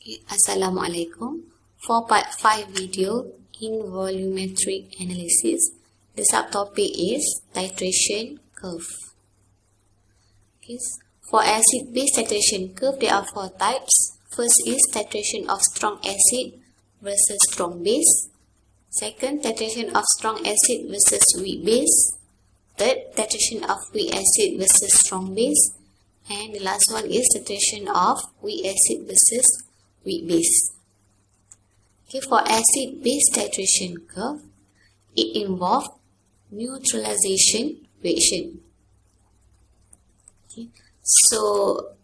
Assalamualaikum. For part 5 video in volumetric analysis, the subtopic is titration curve. Okay. For acid-base titration curve, there are 4 types. First is titration of strong acid versus strong base. Second, titration of strong acid versus weak base. Third, titration of weak acid versus strong base. And the last one is titration of weak acid versus weak base. Okay, for acid-base titration curve, it involves neutralization reaction. Okay, so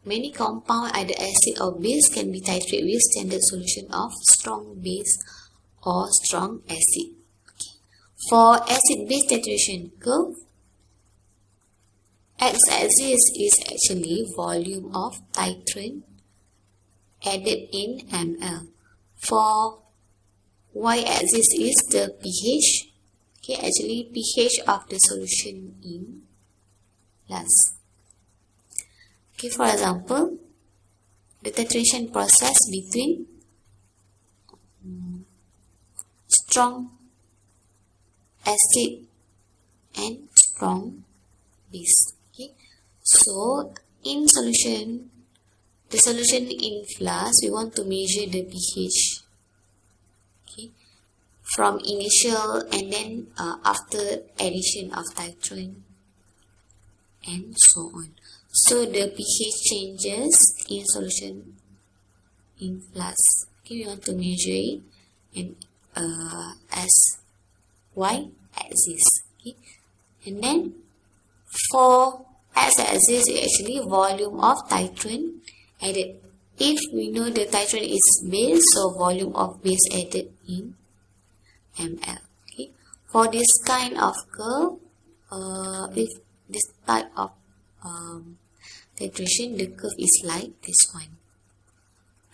many compound, either acid or base, can be titrated with standard solution of strong base or strong acid. Okay. For acid-base titration curve, x-axis is actually volume of titrant added in ml. For y-axis is the pH. Okay, actually pH of the solution in glass. Okay, for example, the titration process between strong acid and strong base. Okay, so in solution, the solution in flask, we want to measure the pH. Okay, from initial and then after addition of titrant and so on. So the pH changes in solution in flask. Okay, we want to measure it in as y-axis. Okay, and then for x-axis is actually volume of titrant added. If we know the titrant is base, so volume of base added in ml. Okay, for this kind of curve, if this type of titration, the curve is like this one.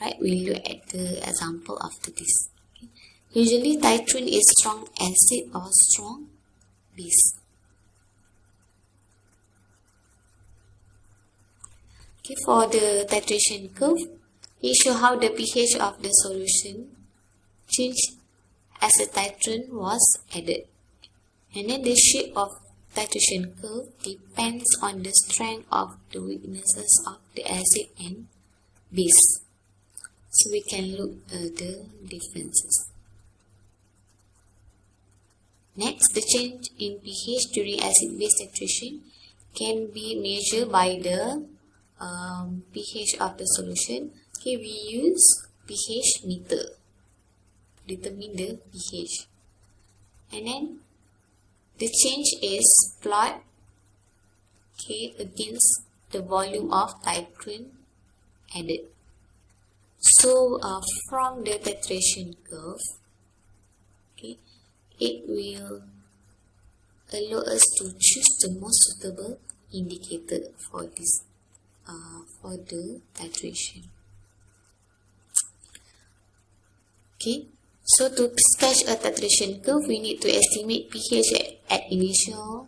Right, we look at the example after this. Okay. Usually titrant is strong acid or strong base. Okay, for the titration curve, it shows how the pH of the solution changed as the titrant was added. And then the shape of titration curve depends on the strength of the weaknesses of the acid and base. So we can look at the differences. Next, the change in pH during acid-base titration can be measured by the pH of the solution. Okay, we use pH meter to determine the pH. And then the change is plot, okay, against the volume of titrant added. So from the titration curve, okay, it will allow us to choose the most suitable indicator for this for the titration. Okay, so to sketch a titration curve, we need to estimate pH at initial,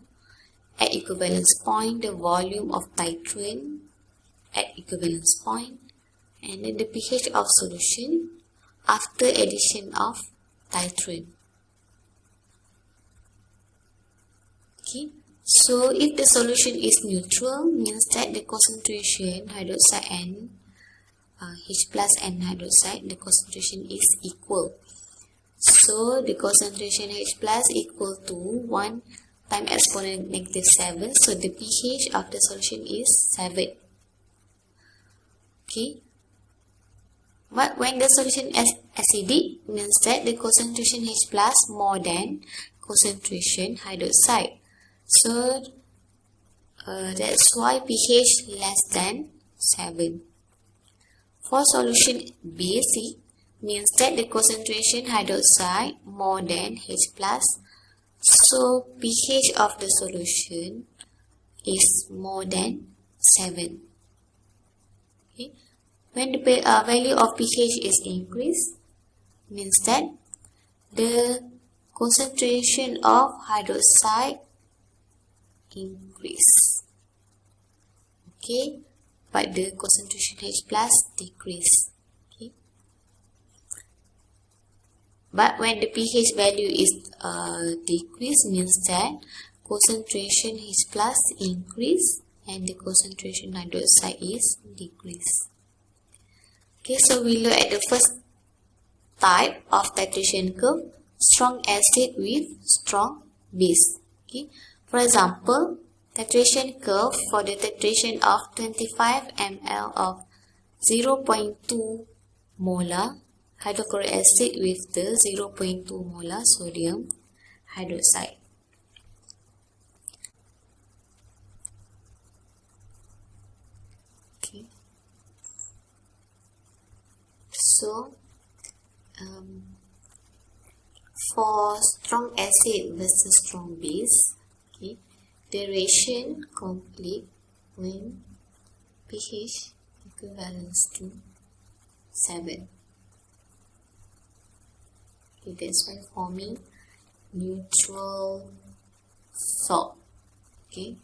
at equivalence point, the volume of titrant at equivalence point, and then the pH of solution after addition of titrant. Okay, so if the solution is neutral, means that the concentration hydroxide and H plus and hydroxide, the concentration is equal. So the concentration H plus equal to 1 times exponent negative 7. So the pH of the solution is 7. Okay. But when the solution is acidic, means that the concentration H plus more than concentration hydroxide. So that's why pH less than 7. For solution basic, means that the concentration hydroxide more than H plus. So pH of the solution is more than 7. Okay. When the value of pH is increased, means that the concentration of hydroxide increase. Okay, but the concentration H plus decrease. Okay. But when the pH value is decreased, means that concentration H plus increase and the concentration hydroxide is decreased. Okay, so we look at the first type of titration curve, strong acid with strong base. Okay, for example, titration curve for the titration of 25 ml of 0.2 molar hydrochloric acid with the 0.2 molar sodium hydroxide. Okay. So, for strong acid versus strong base, okay, the reaction complete when pH equivalence to 7. Okay, that's why forming neutral salt. Okay.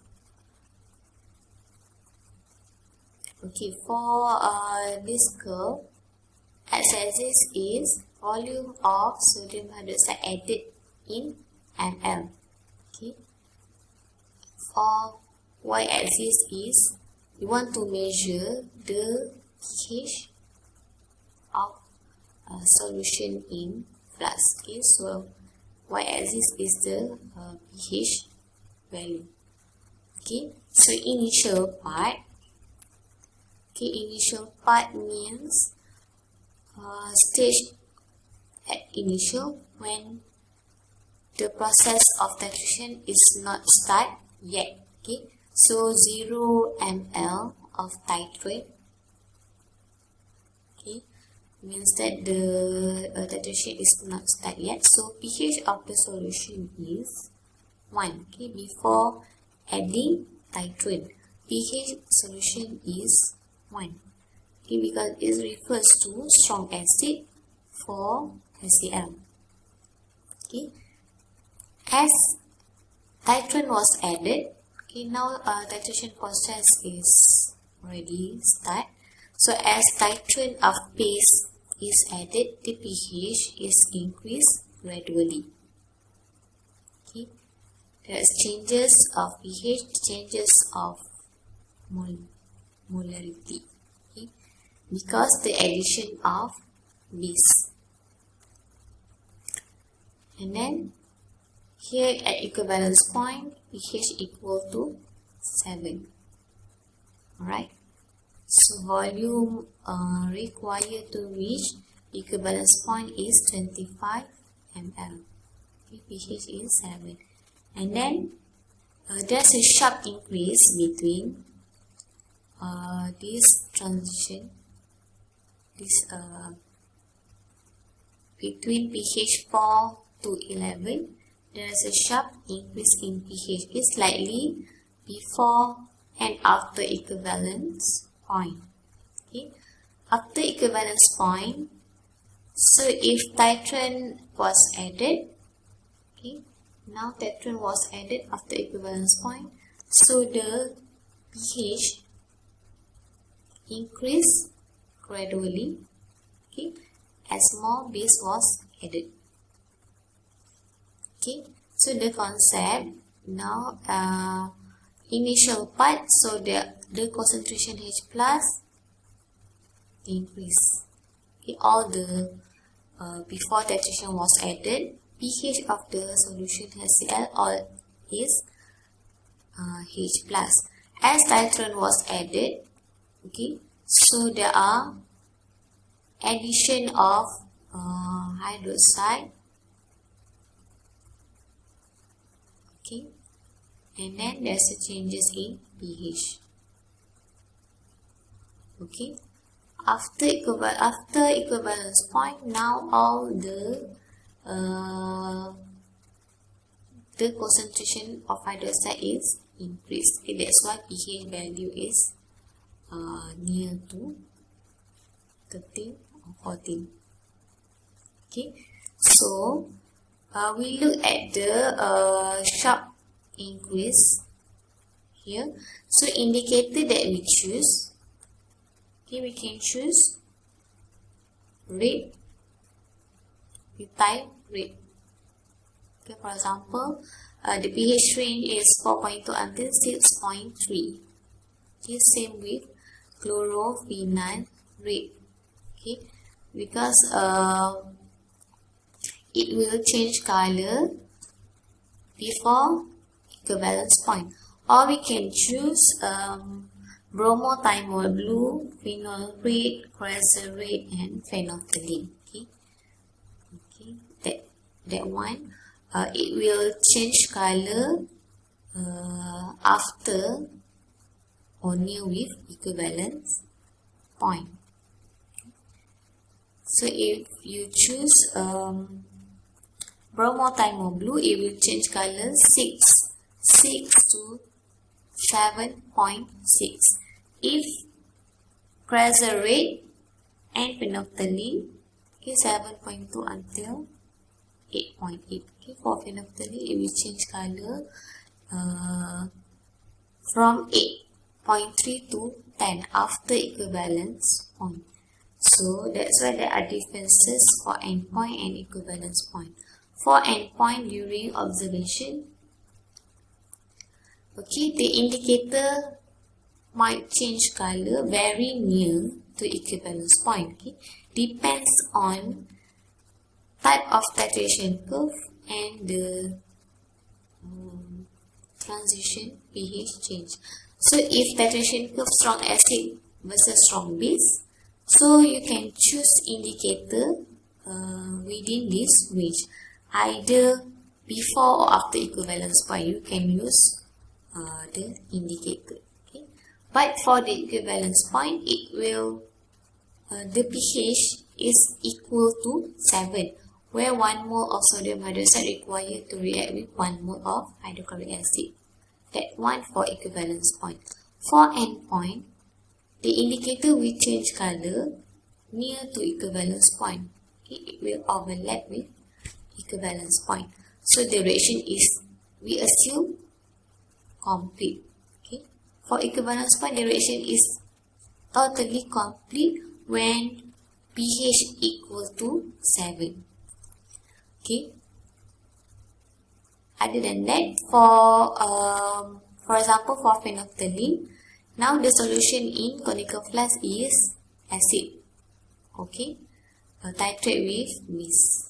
Okay, for this curve, x-axis is volume of sodium hydroxide added in ml. Okay. For y-axis is we want to measure the pH of solution in flask. Okay, so y-axis is the pH value. Okay, so initial part. Okay, initial part means stage at initial when the process of titration is not start yet. Okay, so 0 ml of titrate. Okay, means that the titration is not start yet. So pH of the solution is 1. Okay, before adding titrate, pH solution is 1. Okay, because it refers to strong acid for HCl. Okay, as titrant was added, okay, now titration process is already start. So as titrant of base is added, the pH is increased gradually. Okay, there is changes of pH, changes of molarity. Okay, because the addition of base. And then here at equivalence point, pH equal to 7. Alright. So volume required to reach equivalence point is 25 ml. Okay, pH is 7. And then there's a sharp increase between this transition, between pH 4 to 11, there is a sharp increase in pH. It's slightly before and after equivalence point. Okay, after equivalence point, so if titrant was added, okay, now titrant was added after equivalence point, so the pH increase gradually, okay, as more base was added. Okay, so the concept now initial part, so the concentration H plus increase. Okay, all the before titration was added, pH of the solution HCl all is H plus. As titrant was added, okay, so there are addition of hydroxide. Okay, and then there's a changes in pH. Okay, after equivalence point, now all the concentration of hydroxide is increased. Okay, that's why pH value is near to 13 or 14. Okay, so we look at the sharp increase here. So indicator that we choose, Okay, we can choose red. We type red. Okay, for example, the pH range is 4.2 until 6.3. Okay, same with chlorophenol red. Okay, because it will change color before equivalence point. Or we can choose bromothymol blue, phenol red, crescent red, and phenolphthalein. Okay, that one. It will change color after or near with equivalence point. So if you choose bromothymol blue, it will change color 6 to 7.6. If crescent red and phenolphthalein, okay, 7.2 until 8.8. Okay, for phenolphthalein, it will change color from 8.3 to 10 after equivalence point. So that's why there are differences for endpoint and equivalence point. For endpoint during observation, okay, the indicator might change color very near to equivalence point. Okay, depends on type of titration curve and the transition pH change. So if titration curve strong acid versus strong base, so you can choose indicator within this range, either before or after equivalence point. You can use the indicator. Okay, but for the equivalence point, it will the pH is equal to 7, where 1 mole of sodium hydroxide required to react with 1 mole of hydrochloric acid. That one for equivalence point. For endpoint, the indicator will change color near to equivalence point. Okay, it will overlap with equivalence point. So the reaction is, we assume, complete. Okay, for equivalence point, the reaction is totally complete when pH equal to 7. Okay. Other than that, for example, for phenolphthalein, now the solution in conical flask is acid. Okay, titrate with base.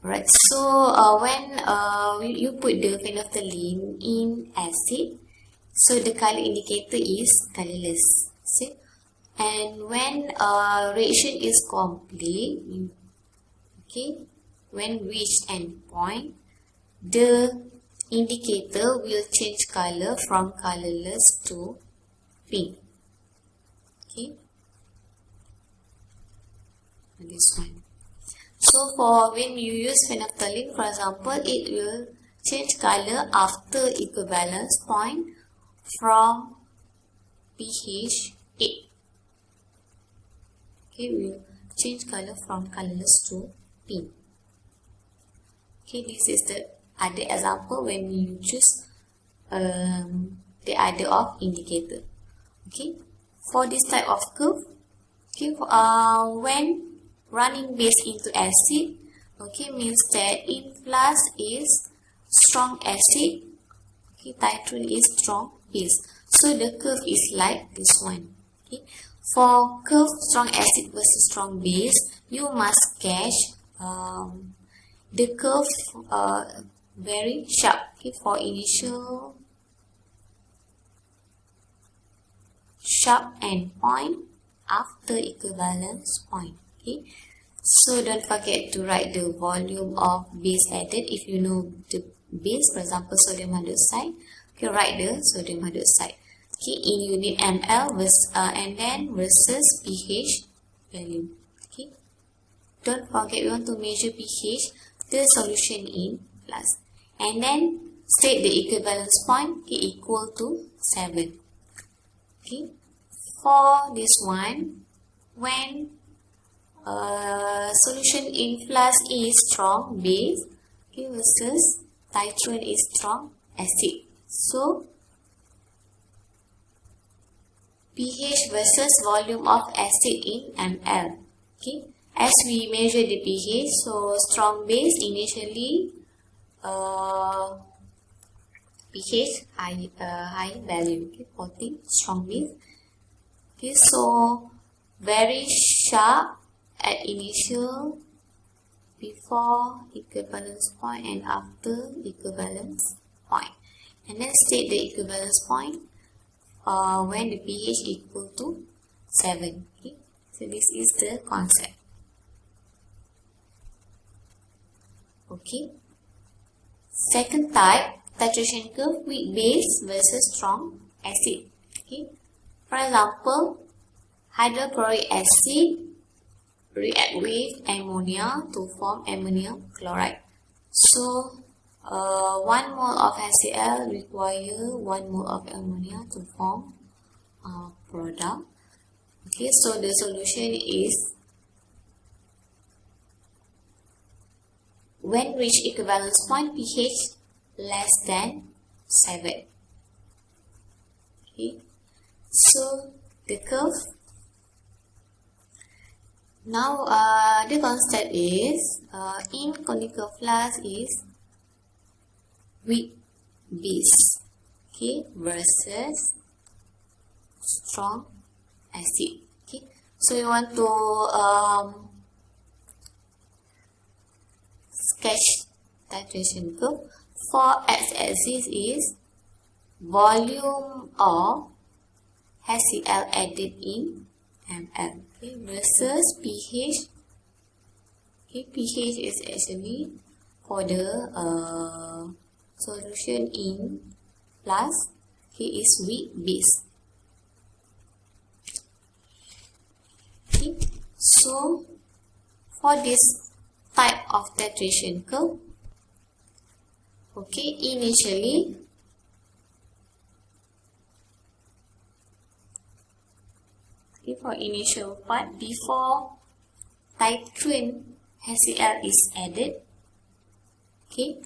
Right. So when you put the phenolphthalein in acid, so the color indicator is colorless. See, and when reaction is complete, okay, when reached endpoint, the indicator will change color from colorless to pink. Okay, this one. So for when you use phenolphthalein, for example, it will change color after equivalence point from pH 8. Okay, we will change color from colorless to pink. Okay, this is the other example when you choose the other of indicator. Okay, for this type of curve, okay, when running base into acid, okay, means that in flask is strong acid, okay, titrant is strong base. So the curve is like this one. Okay, for curve strong acid versus strong base, you must catch the curve very sharp. Okay, for initial sharp endpoint after equivalence point. Okay, so don't forget to write the volume of base added. If you know the base, for example, sodium hydroxide, okay, write the sodium hydroxide. Okay, in unit ml versus, and then versus pH value. Okay, don't forget we want to measure pH, the solution in flask, and then state the equivalence point, okay, equal to 7. Okay, for this one, when solution in flask is strong base, okay, versus titrant is strong acid, so pH versus volume of acid in ml. Okay, as we measure the pH, so strong base initially pH high value, okay, 14 strong base. Okay, so very sharp at initial, before equivalence point and after equivalence point, and then state the equivalence point when the pH equal to 7. Okay, so this is the concept. Okay, second type, titration curve, weak base versus strong acid. Okay, for example, hydrochloric acid react with ammonia to form ammonium chloride. So 1 mole of HCl require 1 mole of ammonia to form product. Okay, so the solution is, when reach equivalence point, pH less than 7. Okay, so the curve. Now the concept is in conical flask is weak base, okay, versus strong acid. Okay, so you want to sketch titration curve. For x-axis is volume of HCl added in ml, okay, versus pH. Okay, pH is actually for the solution in flask. Okay, is weak base. Okay, so for this type of titration curve, okay, initially for initial part, before titrant HCl is added, okay,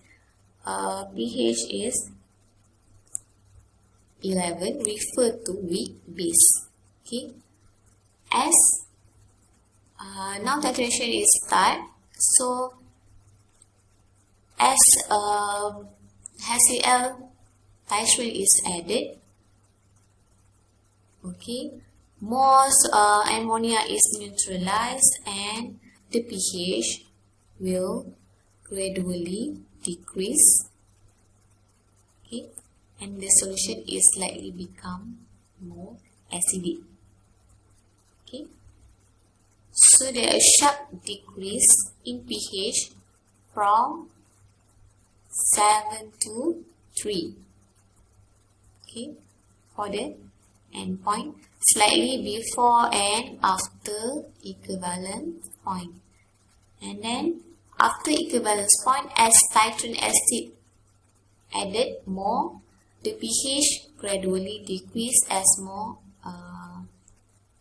pH is 11, refer to weak base. Okay, as now titration is start, so as HCl titrant is added, okay, most ammonia is neutralized and the pH will gradually decrease. Okay, and the solution is likely become more acidic. Okay, so there is a sharp decrease in pH from 7 to 3. Okay, for the endpoint, slightly before and after equivalent point, and then after equivalence point, as titrant acid added more, the pH gradually decrease as more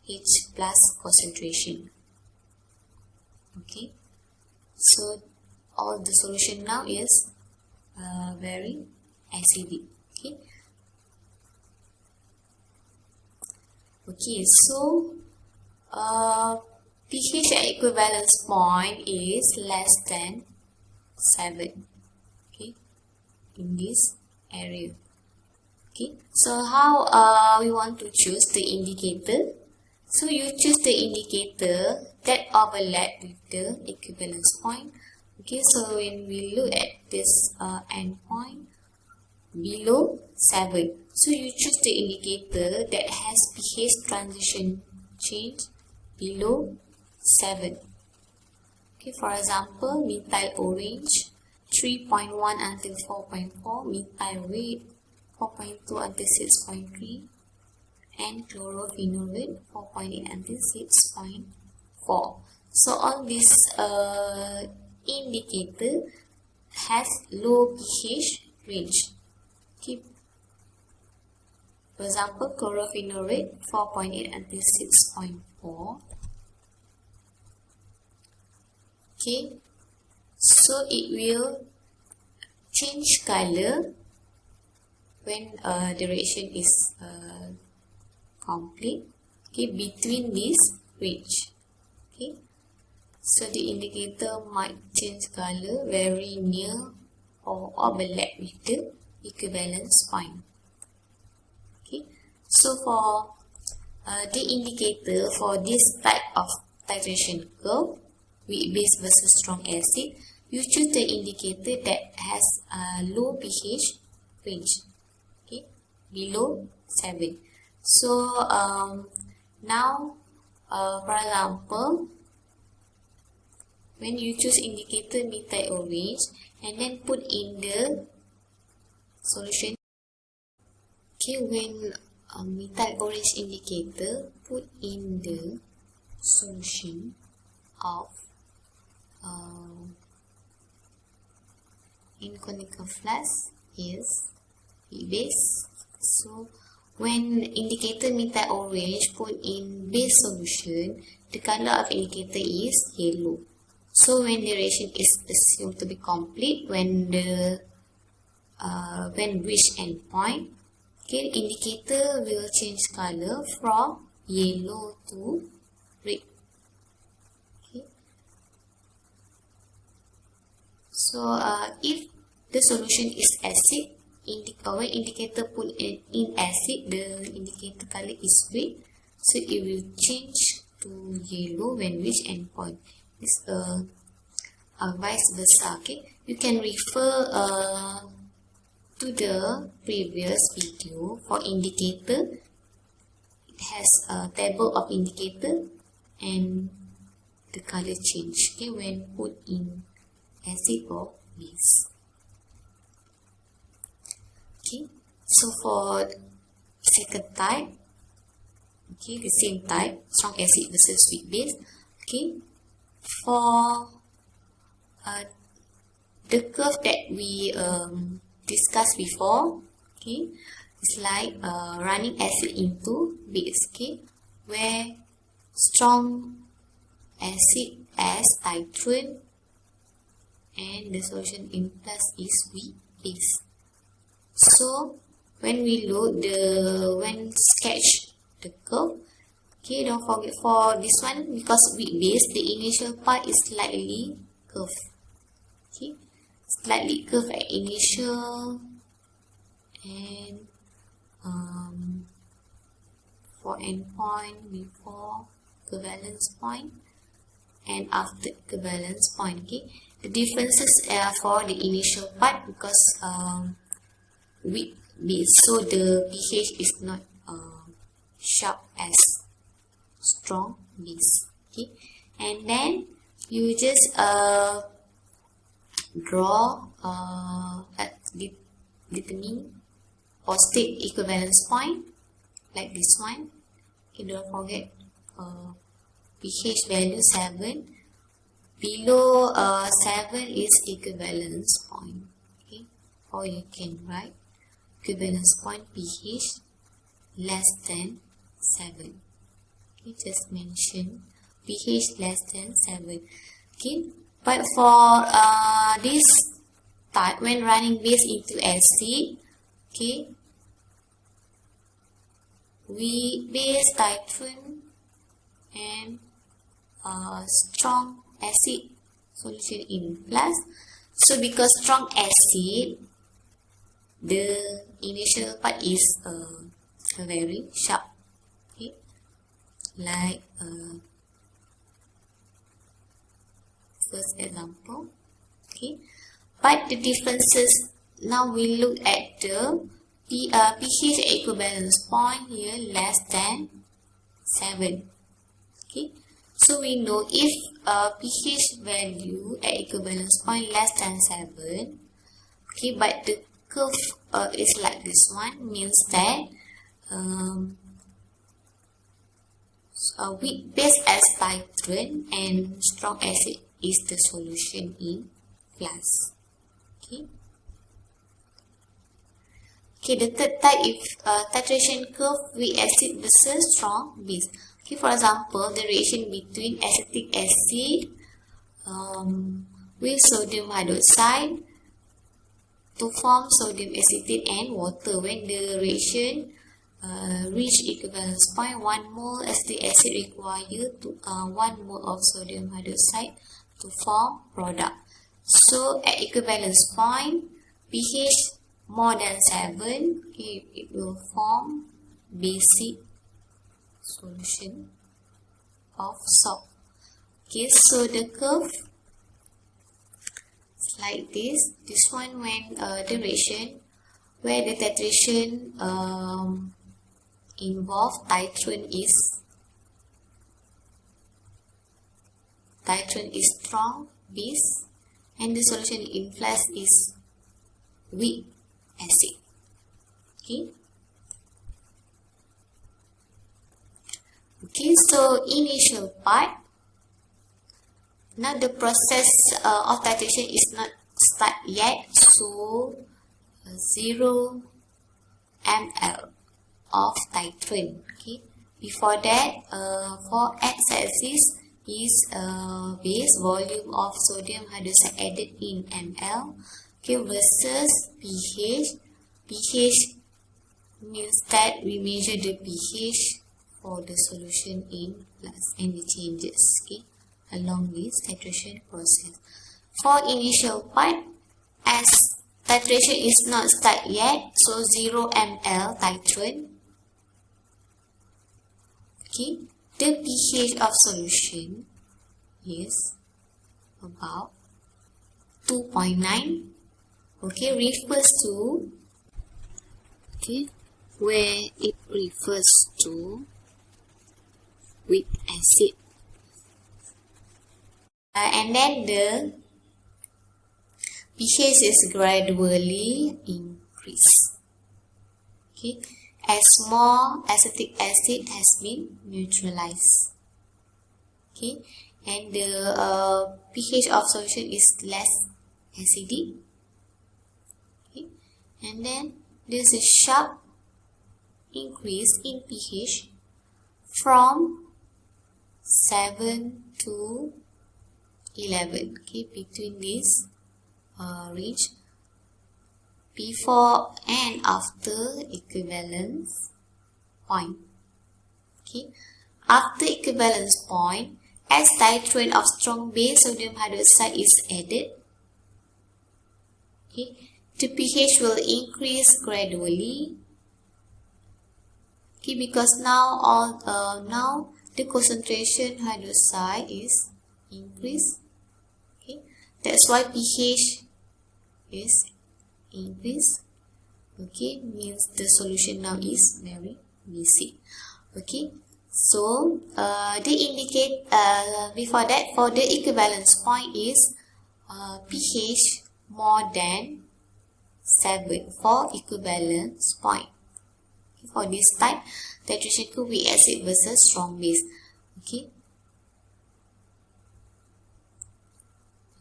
H plus concentration. Okay, so all the solution now is very acidic. Okay. Okay, so pH at equivalence point is less than 7. Okay, in this area. Okay, so how we want to choose the indicator? So you choose the indicator that overlap with the equivalence point. Okay, so when we look at this endpoint below 7, so you choose the indicator that has pH transition change below 7. Okay, for example, methyl orange 3.1 until 4.4, methyl red 4.2 until 6.3, and chlorophenol red 4.8 until 6.4. So all these indicator has low pH range. Okay. For example, chlorophenol red 4.8 until 6.4. Okay, so it will change color when the reaction is complete, okay, between this range. Okay, so the indicator might change color very near or overlap with the equivalence point. Okay, so for the indicator for this type of titration curve, weak base versus strong acid, you choose the indicator that has a low pH range, okay, below 7. So now, for example, when you choose indicator methyl orange and then put in the solution, okay, when methyl orange indicator put in the solution of in conical flask is weak base. So when indicator methyl orange put in base solution, the color of indicator is yellow. So when the reaction is assumed to be complete, when reach endpoint, okay, indicator will change color from yellow to red. Okay. So if the solution is acid, when indicator put in acid, the indicator color is red, so it will change to yellow when reach endpoint. It's vice versa. Okay, you can refer to the previous video for indicator. It has a table of indicator and the color change, okay, when put in acid or base. Okay, so for second type, okay, the same type, strong acid versus weak base. Okay, for the curve that we discussed before, okay, it's like running acid into base, okay, where strong acid as titrant and the solution in plus is weak base. So when we load when sketch the curve, okay, don't forget for this one, because weak base, the initial part is slightly curved. Okay, slightly curved at initial and for endpoint, before equivalence point and after equivalence point. Okay, the differences are for the initial part because weak base, so the pH is not sharp as strong base. Okay, and then you just draw determine or state equivalence point like this one. Okay, don't forget pH value 7. Below 7 is equivalence point. Okay, or you can write equivalence point pH less than 7. Okay, just mention pH less than 7. Okay, but for this type, when running base into acid, okay, weak base titrant and strong acid solution in plus. So because strong acid, the initial part is very sharp, okay, like first example. Okay, but the differences, now we look at the pH equivalence point here less than 7. Okay, so we know if pH value at equivalence point less than 7, okay, but the curve is like this one, means that weak base as titrant and strong acid is the solution in class. Okay. Okay, the third type is titration curve, weak acid versus strong base. Okay, for example, the reaction between acetic acid with sodium hydroxide to form sodium acetate and water. When the reaction reach equivalence point, 1 mole acetic acid require to 1 mole of sodium hydroxide to form product. So at equivalence point, pH more than 7, okay, it will form basic solution of salt. Okay, so the curve is like this. This one when duration where the titration involve titrant is strong base and the solution in flash is weak acid. Okay, so initial part. Now the process of titration is not start yet, so 0 ml of titrant. Okay, before that, for x-axis is base volume of sodium hydroxide added in ml. Okay, versus pH. pH means that we measure the pH for the solution in glass and the changes, okay, along this titration process. For initial part, as titration is not start yet, so 0 ml titrant. Okay, the pH of solution is about 2.9. Okay, refers to, okay, where it refers to weak acid. And then the pH is gradually increased. Okay, as more acetic acid has been neutralized. Okay, and the pH of solution is less acidic. Okay, and then there's a sharp increase in pH from 7 to 11. Okay, between this range, before and after equivalence point. Okay, after equivalence point, as titrant of strong base sodium hydroxide is added, okay, the pH will increase gradually. Okay, because now now the concentration hydroxide is increased. Okay, that's why pH is increased. Okay, means the solution now is very basic. Okay, so they indicate before that for the equivalence point is pH more than 7 for equivalence point. Okay, for this type, titration curve weak acid versus strong base. Okay.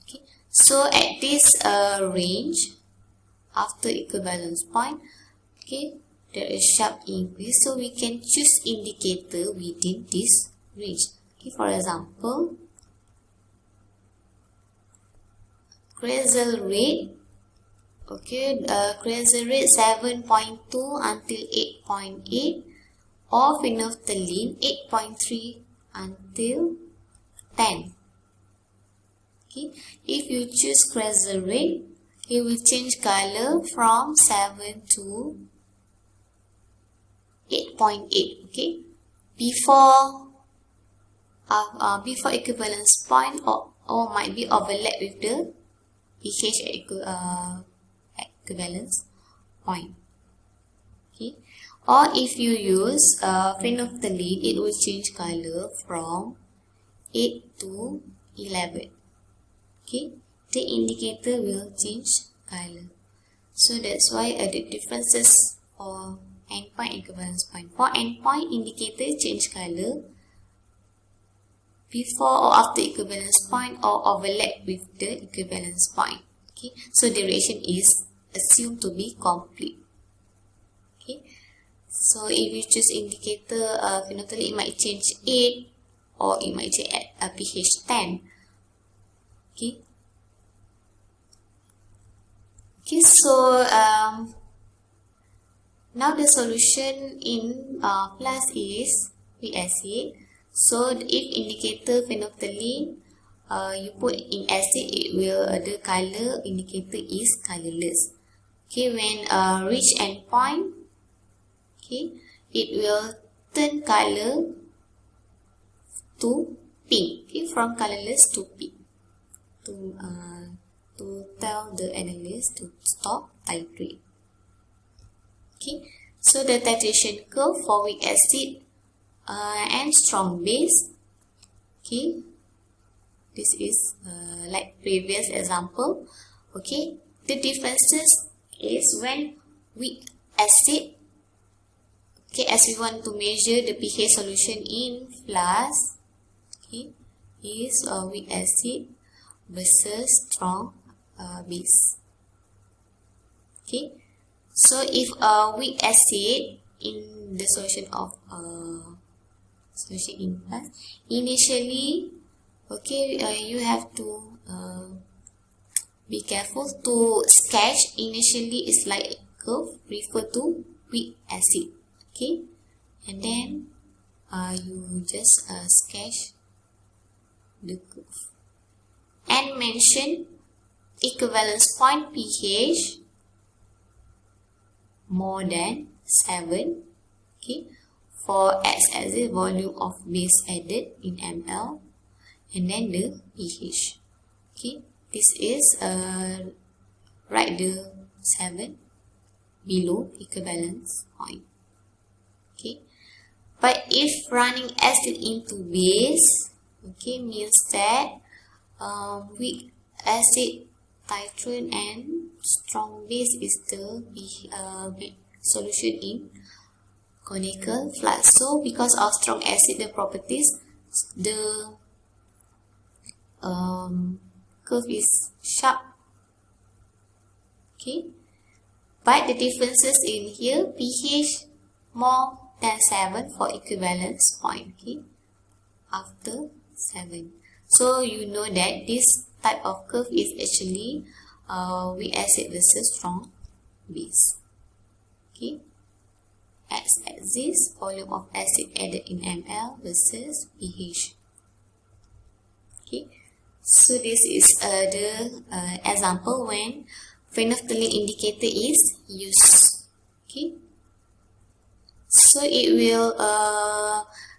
Okay. So at this range, after equivalence point, okay, there is sharp increase. So we can choose indicator within this range. Okay, for example, Cresel rate. Okay, Cresel rate 7.2 until 8.8, or phenolphthalein 8.3 until 10. Okay, if you choose Cresel rate, it will change color from 7 to 8.8. Okay, before equivalence point, or might be overlap with the pH at equivalence point. Okay, or if you use phenolphthalein, it will change color from 8 to 11. Okay, the indicator will change color. So that's why the differences for endpoint and equivalence point. For endpoint, indicator change color before or after equivalence point or overlap with the equivalence point. Okay, so the reaction is assumed to be complete. Okay, so if you choose indicator phenolphthalein, it might change 8 or it might change at pH 10. Okay. Okay, so Now the solution in plus is weak acid. So if indicator phenolphthalein you put in acid, it will the color indicator is colorless. Okay, when reach endpoint, okay, it will turn color to pink. Okay, from colorless to pink. To tell the analyst to stop titrate. Okay, so the titration curve for weak acid and strong base. Okay, this is like previous example. Okay, the differences is when weak acid, okay, as we want to measure the pH solution in flask, okay, is weak acid versus strong base. Okay, so if weak acid in the solution of solution in flask, initially, okay, you have to be careful to sketch. Initially it's like curve refer to weak acid, okay, and then you just sketch the curve and mention equivalence point pH more than 7, okay, for X as the volume of base added in ml, and then the pH. Okay, this is write the 7 below equivalence point. Okay, but if running acid into base, okay, means that weak acid titrant and strong base is the solution in conical flask. So because of strong acid, the properties, the curve is sharp, okay, but the differences in here, pH more than 7 for equivalence point, okay, after 7. So you know that this type of curve is actually weak acid versus strong base. Okay, x-axis volume of acid added in ml versus pH. Okay, so this is the example when phenolphthalein indicator is used. Okay, so it will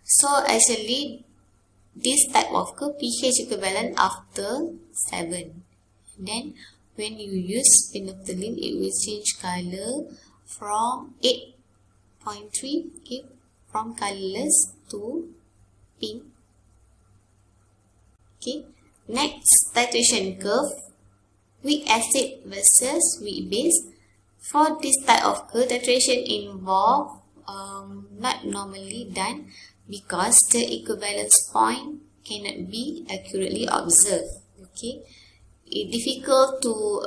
so actually this type of curve pH equivalent after 7. Then when you use phenolphthalein, it will change color from 8.3, okay, from colorless to pink. Okay, next titration curve, weak acid versus weak base. For this type of curve, titration involve not normally done because the equivalence point cannot be accurately observed. Okay, it's difficult to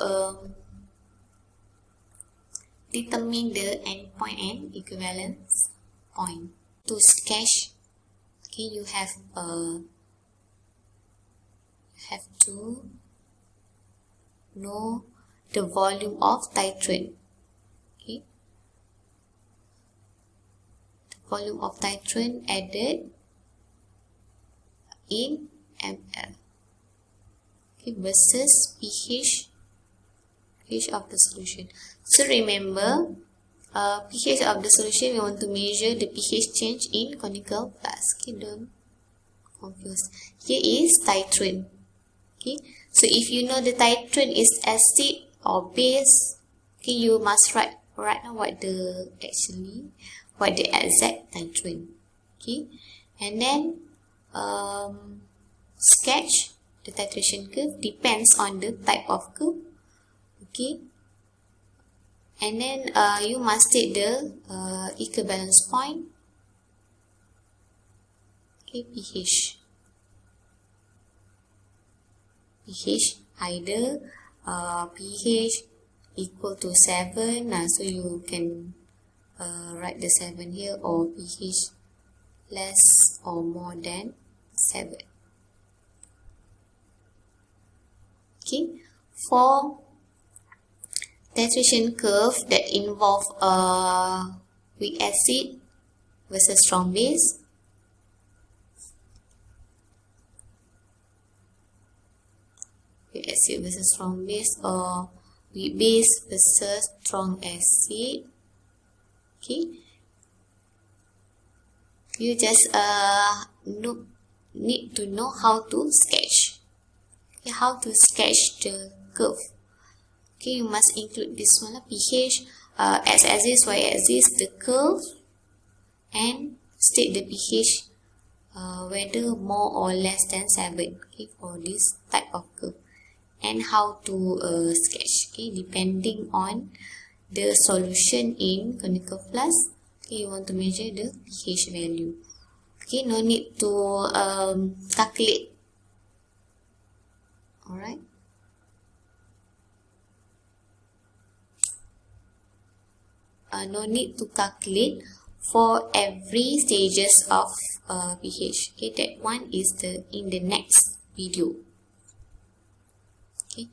determine the endpoint and equivalence point. To sketch, okay, you have to know the volume of titrant. Okay, the volume of titrant added in ml, okay, versus pH of the solution. So remember, pH of the solution, we want to measure the pH change in conical flask. Okay, don't confuse. Here is titrant. Okay, so if you know the titrant is acid or base, okay, you must write now what the exact titrant. Okay, and then sketch the titration curve, depends on the type of curve. Okay, and then you must take the equivalence point. Okay, pH either pH equal to 7, so you can write the 7 here, or pH less or more than 7. Okay, for titration curve that involve weak acid versus strong base. Weak acid versus strong base, or weak base versus strong acid. Okay, you just need to know how to sketch. Okay, how to sketch the curve. Okay, you must include this one, pH, x-axis, y-axis, the curve, and state the pH whether more or less than 7. Okay, for this type of curve, and how to sketch. Okay, depending on the solution in conical flask. Okay, you want to measure the pH value. Okay, no need to calculate. Alright. No need to calculate for every stages of pH. Okay, that one is in the next video. Okay,